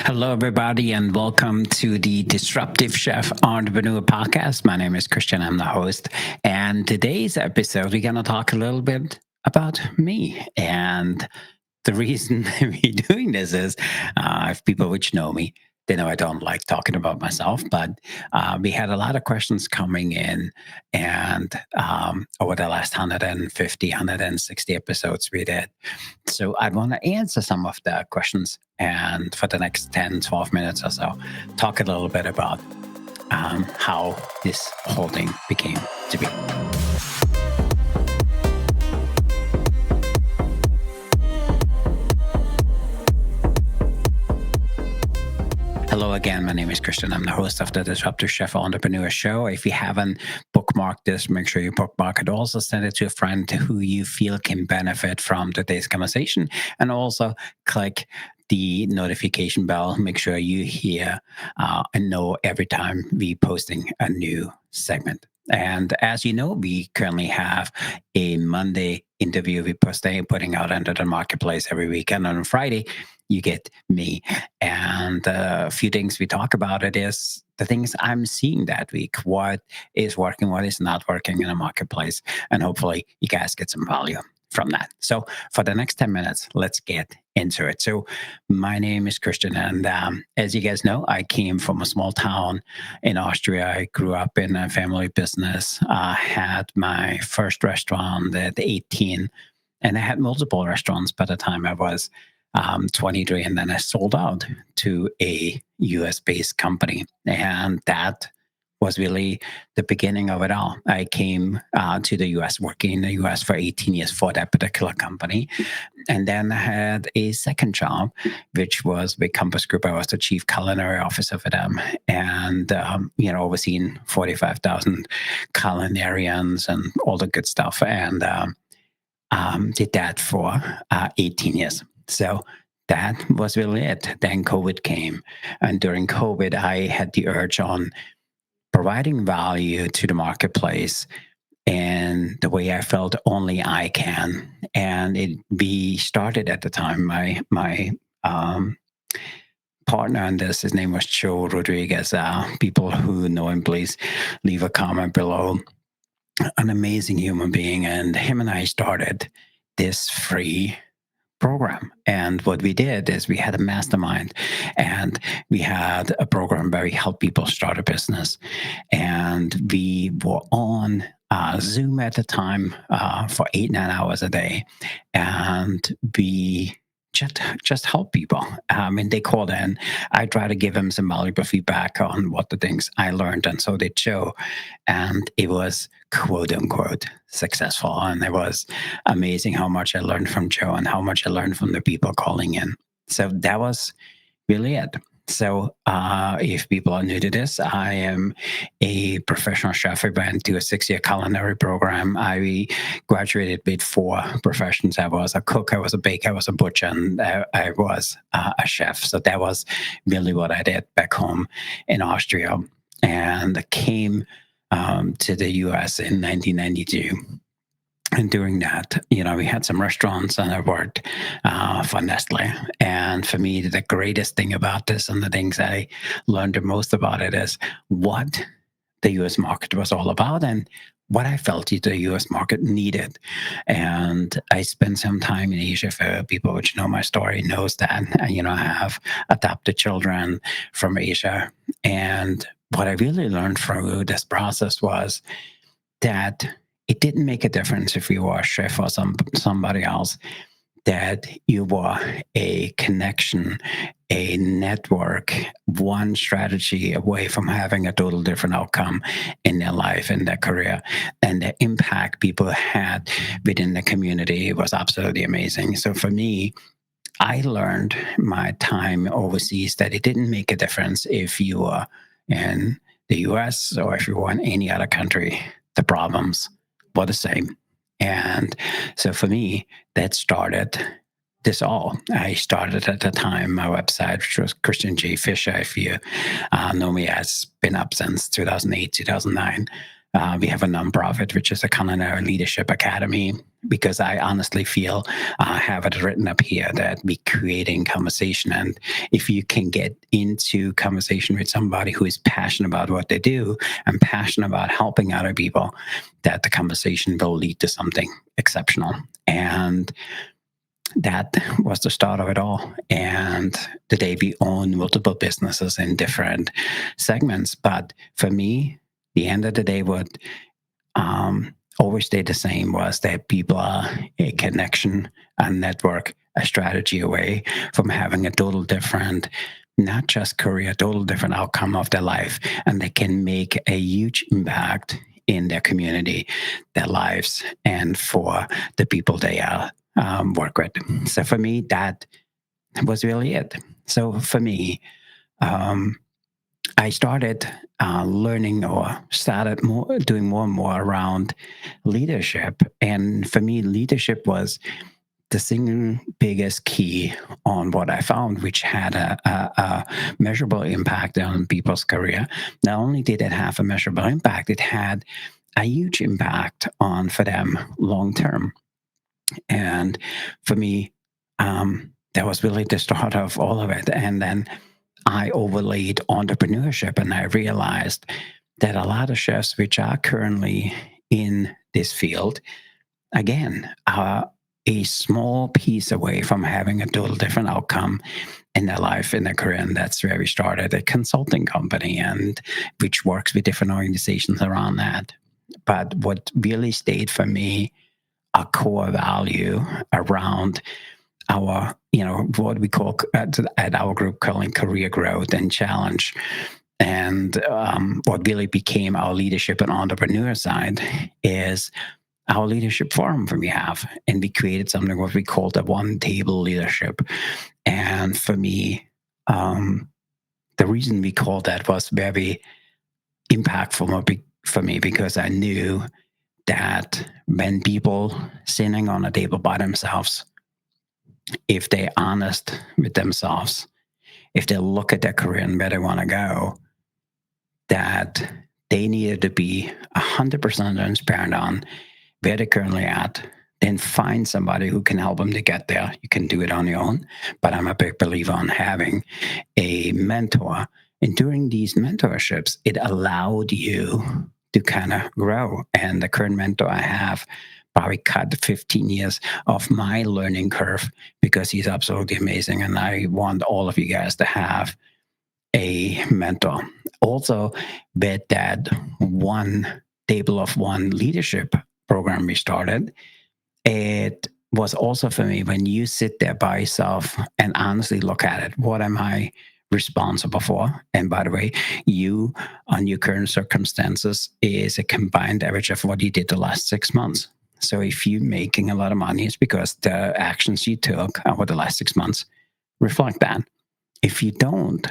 Hello, everybody, and welcome to the Disruptive Chef Entrepreneur Podcast. My name is Christian, I'm the host. And today's episode, we're going to talk a little bit about me. And the reason we're doing this is if people which know me, they know I don't like talking about myself, but we had a lot of questions coming in. And over the last 150, 160 episodes we did. So I want to answer some of the questions and for the next 10, 12 minutes or so, talk a little bit about how this whole thing became to be. Hello again, my name is Christian. I'm the host of the Disruptive Chef Entrepreneur Show. If you haven't bookmarked this, make sure you bookmark it. Also send it to a friend who you feel can benefit from today's conversation. And also click the notification bell. Make sure you hear and know every time we posting a new segment. And as you know, we currently have a Monday interview we putting out under the marketplace every weekend. On Friday, you get me. And a few things we talk about it is the things I'm seeing that week. What is working, what is not working in the marketplace. And hopefully you guys get some value from that. So for the next 10 minutes, let's get into it. So my name is Christian. And as you guys know, I came from a small town in Austria. I grew up in a family business. I had my first restaurant at 18. And I had multiple restaurants by the time I was 23, and then I sold out to a US-based company, and that was really the beginning of it all. I came to the US, working in the US for 18 years for that particular company, and then I had a second job, which was with Compass Group. I was the chief culinary officer for them, and overseeing 45,000 culinarians and all the good stuff, and did that for 18 years. So that was really it. Then COVID came. And during COVID, I had the urge on providing value to the marketplace in the way I felt only I can. And we started at the time, my partner on this, his name was Joe Rodriguez. People who know him, please leave a comment below. An amazing human being. And him and I started this free program. And what we did is we had a mastermind, and we had a program where we helped people start a business. And we were on Zoom at the time for 8-9 hours a day. And we just help people. And they called in. I try to give them some valuable feedback on what the things I learned, and so did Joe. And it was quote unquote successful. And it was amazing how much I learned from Joe and how much I learned from the people calling in. So that was really it. So if people are new to this, I am a professional chef. I went to a 6-year culinary program. I graduated with 4 professions. I was a cook, I was a baker, I was a butcher, and I was a chef. So that was really what I did back home in Austria. And I came to the US in 1992. And during that, we had some restaurants, and I worked for Nestle. And for me, the greatest thing about this, and the things I learned the most about it, is what the US market was all about and what I felt the US market needed. And I spent some time in Asia. For people which know my story knows that, I have adopted children from Asia. And what I really learned through this process was that it didn't make a difference if you were a chef or somebody else, that you were a connection, a network, one strategy away from having a total different outcome in their life, in their career. And the impact people had within the community was absolutely amazing. So for me, I learned my time overseas that it didn't make a difference if you were in the US or if you were in any other country. The problems were the same. And so for me, that started this all. I started at the time my website, which was Christian J. Fisher. If you know me, has been up since 2008, 2009. We have a nonprofit, which is a culinary leadership academy, because I honestly feel I have it written up here that we creating conversation. And if you can get into conversation with somebody who is passionate about what they do and passionate about helping other people, that the conversation will lead to something exceptional. And that was the start of it all. And today we own multiple businesses in different segments. But for me, the end of the day, what always stayed the same was that people are a connection, a network, a strategy away from having a total different, not just career, total different outcome of their life. And they can make a huge impact in their community, their lives, and for the people they work with. So for me, that was really it. So for me, I started learning or started doing more and more around leadership. And for me, leadership was the single biggest key on what I found, which had a measurable impact on people's career. Not only did it have a measurable impact, it had a huge impact on for them long term. And for me, that was really the start of all of it. And then I overlaid entrepreneurship, and I realized that a lot of chefs which are currently in this field, again, are a small piece away from having a total different outcome in their life, in their career. And that's where we started a consulting company, and which works with different organizations around that. But what really stayed for me, a core value around our, what we call at our group calling career growth and challenge. And what really became our leadership and entrepreneur side is our leadership forum we have. And we created something what we called the one table leadership. And for me, the reason we called that was very impactful for me, because I knew that when people sitting on a table by themselves, if they're honest with themselves, if they look at their career and where they want to go, that they needed to be 100% transparent on where they're currently at, then find somebody who can help them to get there. You can do it on your own, but I'm a big believer on having a mentor. And during these mentorships, it allowed you to kind of grow. And the current mentor I have probably cut 15 years of my learning curve, because he's absolutely amazing. And I want all of you guys to have a mentor. Also, with that one table of one leadership program we started, it was also for me, when you sit there by yourself and honestly look at it, what am I responsible for? And by the way, you on your current circumstances is a combined average of what you did the last 6 months. So if you're making a lot of money, it's because the actions you took over the last 6 months reflect that. If you don't,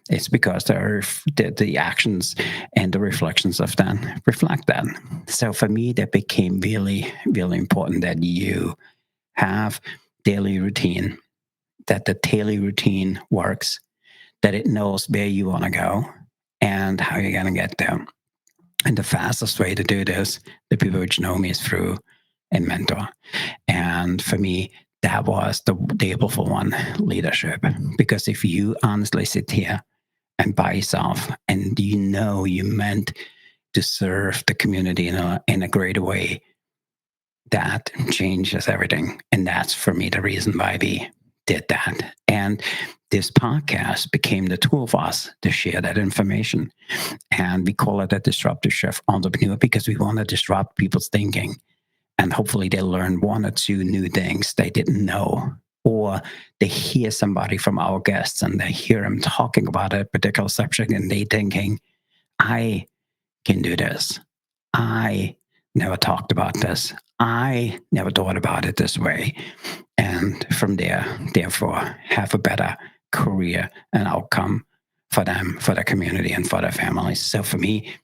it's because the actions and the reflections of that reflect that. So for me, that became really, really important, that you have daily routine, that the daily routine works, that it knows where you want to go and how you're going to get there. And the fastest way to do this, the people which know me, is through a mentor. And for me, that was the table for one leadership. Because if you honestly sit here and by yourself, and you meant to serve the community in a greater way, that changes everything. And that's for me the reason why we did that. And this podcast became the tool for us to share that information. And we call it a Disruptive Chef Entrepreneur, because we want to disrupt people's thinking. And hopefully they learn one or two new things they didn't know, or they hear somebody from our guests and they hear them talking about a particular subject and they thinking, I can do this. I never talked about this. I never thought about it this way. And from there, therefore, have a better career and outcome for them, for the community, and for their families. So for me,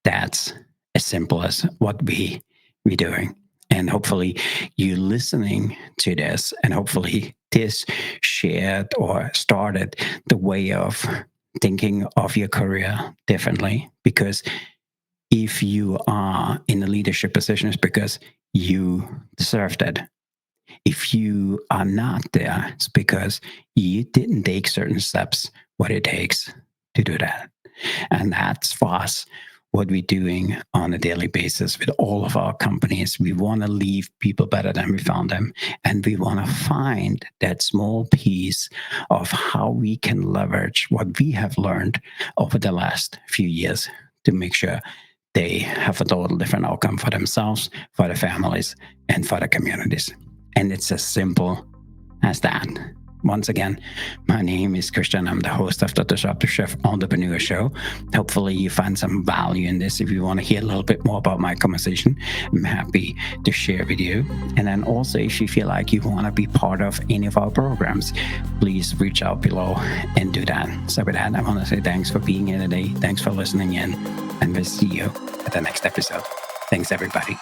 that's as simple as what we're doing. And hopefully you listening to this, and hopefully this shared or started the way of thinking of your career differently, because If you are in a leadership position, it's because you deserved it. If you are not there, it's because you didn't take certain steps, what it takes to do that. And that's for us what we're doing on a daily basis with all of our companies. We want to leave people better than we found them. And we want to find that small piece of how we can leverage what we have learned over the last few years to make sure they have a total different outcome for themselves, for their families, and for the communities. And it's as simple as that. Once again, my name is Christian. I'm the host of the Disruptive Chef Entrepreneur Show. Hopefully you find some value in this. If you want to hear a little bit more about my conversation, I'm happy to share with you. And then also, if you feel like you want to be part of any of our programs, please reach out below and do that. So with that, I want to say thanks for being here today. Thanks for listening in, and we'll see you at the next episode. Thanks, everybody.